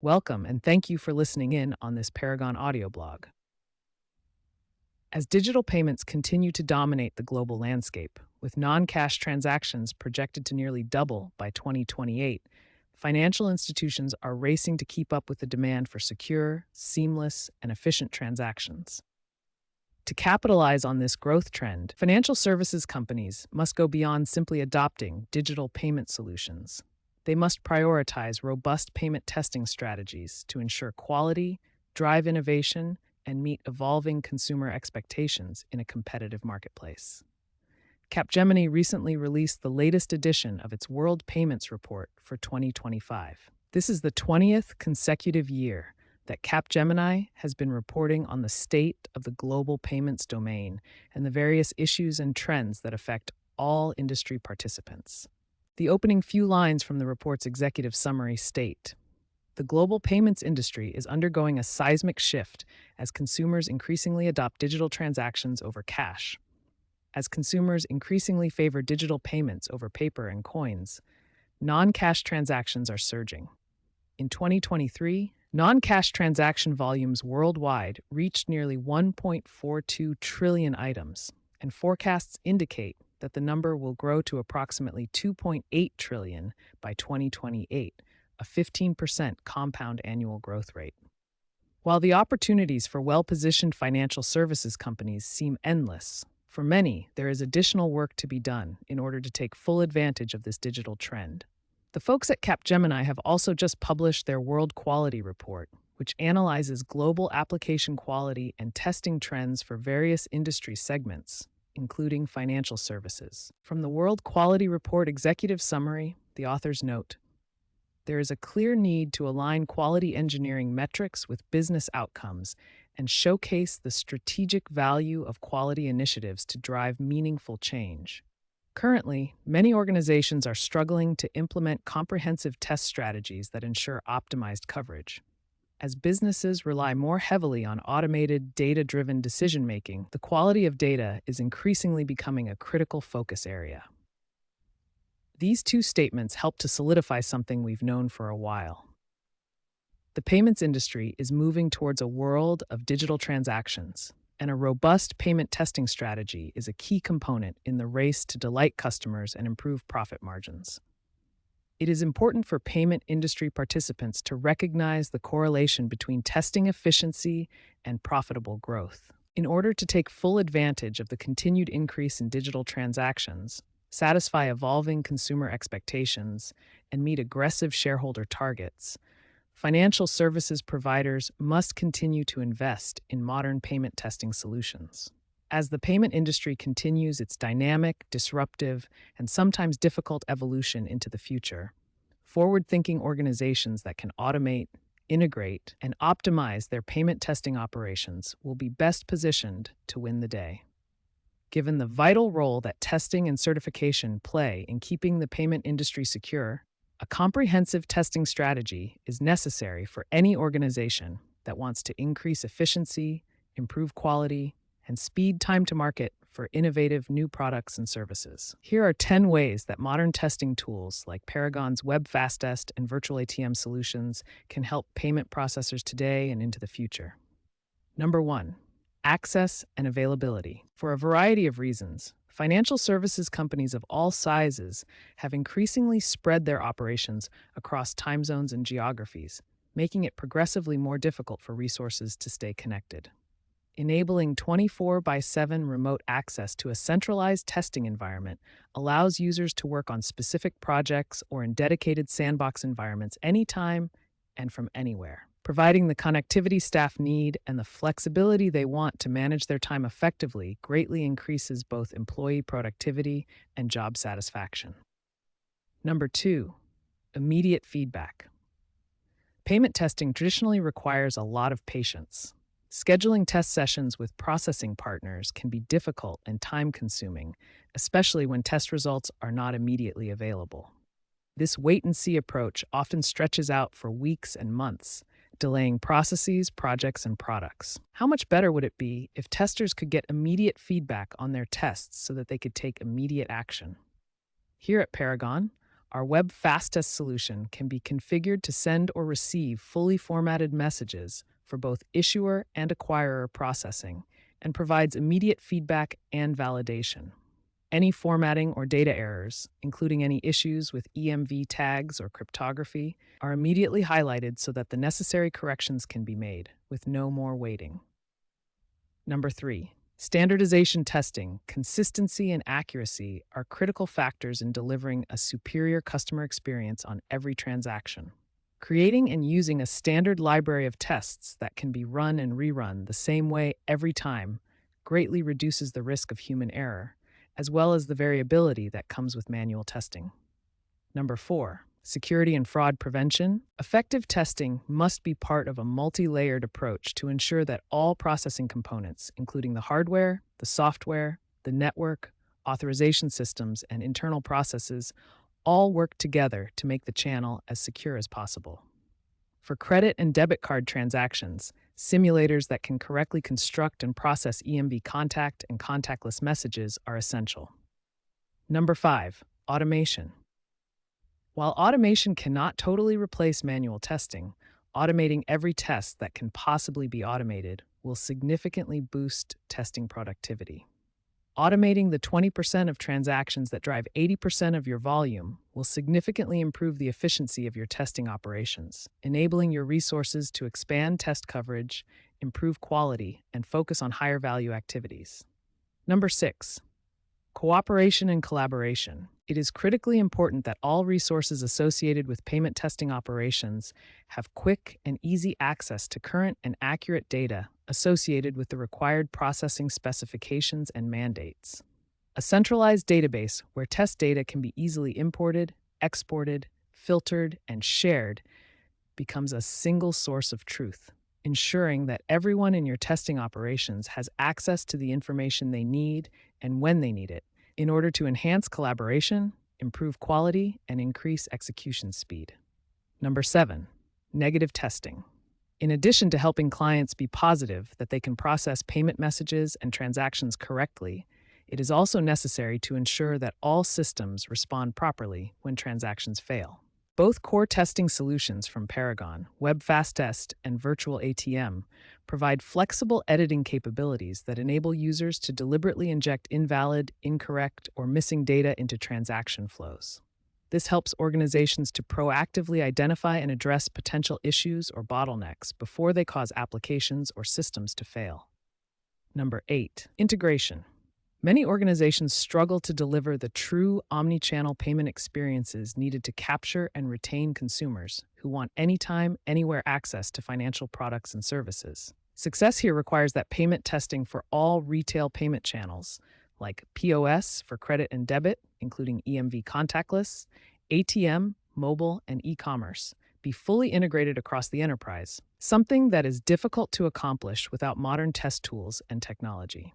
Welcome and thank you for listening in on this Paragon audio blog. As digital payments continue to dominate the global landscape, with non-cash transactions projected to nearly double by 2028, financial institutions are racing to keep up with the demand for secure, seamless, and efficient transactions. To capitalize on this growth trend, financial services companies must go beyond simply adopting digital payment solutions. They must prioritize robust payment testing strategies to ensure quality, drive innovation, and meet evolving consumer expectations in a competitive marketplace. Capgemini recently released the latest edition of its World Payments Report for 2025. This is the 20th consecutive year that Capgemini has been reporting on the state of the global payments domain and the various issues and trends that affect all industry participants. The opening few lines from the report's executive summary state, "The global payments industry is undergoing a seismic shift as consumers increasingly adopt digital transactions over cash. As consumers increasingly favor digital payments over paper and coins, non-cash transactions are surging. In 2023, non-cash transaction volumes worldwide reached nearly 1.42 trillion items, and forecasts indicate that the number will grow to approximately 2.8 trillion by 2028, a 15% compound annual growth rate. While the opportunities for well-positioned financial services companies seem endless, for many, there is additional work to be done in order to take full advantage of this digital trend. The folks at Capgemini have also just published their World Quality Report, which analyzes global application quality and testing trends for various industry segments, including financial services. From the World Quality Report executive summary, the authors note, "There is a clear need to align quality engineering metrics with business outcomes and showcase the strategic value of quality initiatives to drive meaningful change. Currently, many organizations are struggling to implement comprehensive test strategies that ensure optimized coverage. As businesses rely more heavily on automated, data-driven decision-making, the quality of data is increasingly becoming a critical focus area." These two statements help to solidify something we've known for a while. The payments industry is moving towards a world of digital transactions, and a robust payment testing strategy is a key component in the race to delight customers and improve profit margins. It is important for payment industry participants to recognize the correlation between testing efficiency and profitable growth. In order to take full advantage of the continued increase in digital transactions, satisfy evolving consumer expectations, and meet aggressive shareholder targets, financial services providers must continue to invest in modern payment testing solutions. As the payment industry continues its dynamic, disruptive, and sometimes difficult evolution into the future, forward-thinking organizations that can automate, integrate, and optimize their payment testing operations will be best positioned to win the day. Given the vital role that testing and certification play in keeping the payment industry secure, a comprehensive testing strategy is necessary for any organization that wants to increase efficiency, improve quality, and speed time to market for innovative new products and services. Here are 10 ways that modern testing tools like Paragon's Web Fast Test and VirtualATM solutions can help payment processors today and into the future. Number 1. Access and availability. For a variety of reasons, financial services companies of all sizes have increasingly spread their operations across time zones and geographies, making it progressively more difficult for resources to stay connected. Enabling 24/7 remote access to a centralized testing environment allows users to work on specific projects or in dedicated sandbox environments anytime and from anywhere. Providing the connectivity staff need and the flexibility they want to manage their time effectively greatly increases both employee productivity and job satisfaction. Number 2, immediate feedback. Payment testing traditionally requires a lot of patience. Scheduling test sessions with processing partners can be difficult and time-consuming, especially when test results are not immediately available. This wait-and-see approach often stretches out for weeks and months, delaying processes, projects, and products. How much better would it be if testers could get immediate feedback on their tests so that they could take immediate action? Here at Paragon, Our web fast test solution can be configured to send or receive fully formatted messages for both issuer and acquirer processing and provides immediate feedback and validation. Any formatting or data errors, including any issues with EMV tags or cryptography, are immediately highlighted so that the necessary corrections can be made, with no more waiting. Number 3. Standardization testing, consistency, and accuracy are critical factors in delivering a superior customer experience on every transaction. Creating and using a standard library of tests that can be run and rerun the same way every time greatly reduces the risk of human error, as well as the variability that comes with manual testing. Number 4. Security and fraud prevention. Effective testing must be part of a multi-layered approach to ensure that all processing components, including the hardware, the software, the network, authorization systems, and internal processes, all work together to make the channel as secure as possible. For credit and debit card transactions, simulators that can correctly construct and process EMV contact and contactless messages are essential. Number 5. Automation. While automation cannot totally replace manual testing, automating every test that can possibly be automated will significantly boost testing productivity. Automating the 20% of transactions that drive 80% of your volume will significantly improve the efficiency of your testing operations, enabling your resources to expand test coverage, improve quality, and focus on higher value activities. Number 6. Cooperation and collaboration. It is critically important that all resources associated with payment testing operations have quick and easy access to current and accurate data associated with the required processing specifications and mandates. A centralized database where test data can be easily imported, exported, filtered, and shared becomes a single source of truth, ensuring that everyone in your testing operations has access to the information they need and when they need it, in order to enhance collaboration, improve quality, and increase execution speed. Number 7. Negative testing. In addition to helping clients be positive that they can process payment messages and transactions correctly, it is also necessary to ensure that all systems respond properly when transactions fail. Both core testing solutions from Paragon, Web Fast Test, and VirtualATM provide flexible editing capabilities that enable users to deliberately inject invalid, incorrect, or missing data into transaction flows. This helps organizations to proactively identify and address potential issues or bottlenecks before they cause applications or systems to fail. Number 8. Integration. Many organizations struggle to deliver the true omni-channel payment experiences needed to capture and retain consumers who want anytime, anywhere access to financial products and services. Success here requires that payment testing for all retail payment channels, like POS for credit and debit, including EMV contactless, ATM, mobile, and e-commerce, be fully integrated across the enterprise, something that is difficult to accomplish without modern test tools and technology.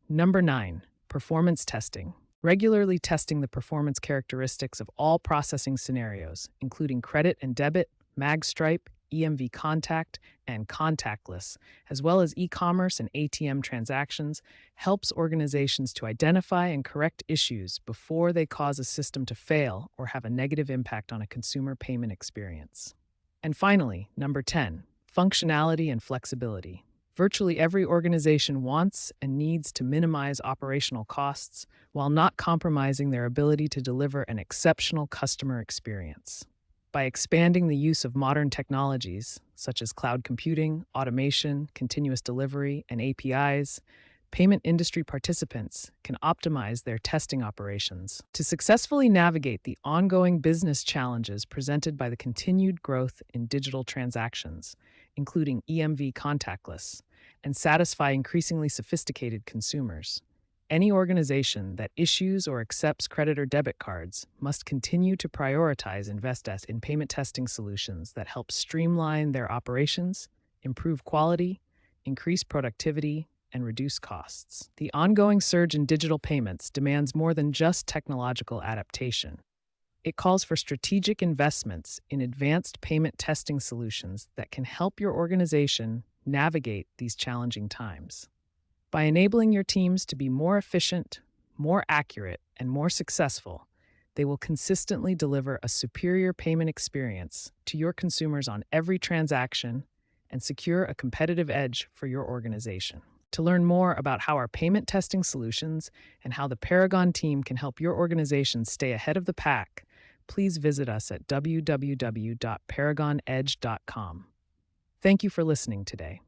Number 9. Performance testing. Regularly testing the performance characteristics of all processing scenarios, including credit and debit, magstripe, EMV contact, and contactless, as well as e-commerce and ATM transactions, helps organizations to identify and correct issues before they cause a system to fail or have a negative impact on a consumer payment experience. And finally, number 10, functionality and flexibility. Virtually every organization wants and needs to minimize operational costs while not compromising their ability to deliver an exceptional customer experience. By expanding the use of modern technologies, such as cloud computing, automation, continuous delivery, and APIs, payment industry participants can optimize their testing operations to successfully navigate the ongoing business challenges presented by the continued growth in digital transactions, including EMV contactless, and satisfy increasingly sophisticated consumers. Any organization that issues or accepts credit or debit cards must continue to prioritize investment in payment testing solutions that help streamline their operations, improve quality, increase productivity, and reduce costs. The ongoing surge in digital payments demands more than just technological adaptation. It calls for strategic investments in advanced payment testing solutions that can help your organization navigate these challenging times. By enabling your teams to be more efficient, more accurate, and more successful, They will consistently deliver a superior payment experience to your consumers on every transaction and secure a competitive edge for your organization. To learn more about how our payment testing solutions and how the Paragon team can help your organization stay ahead of the pack, please visit us at www.paragonedge.com. Thank you for listening today.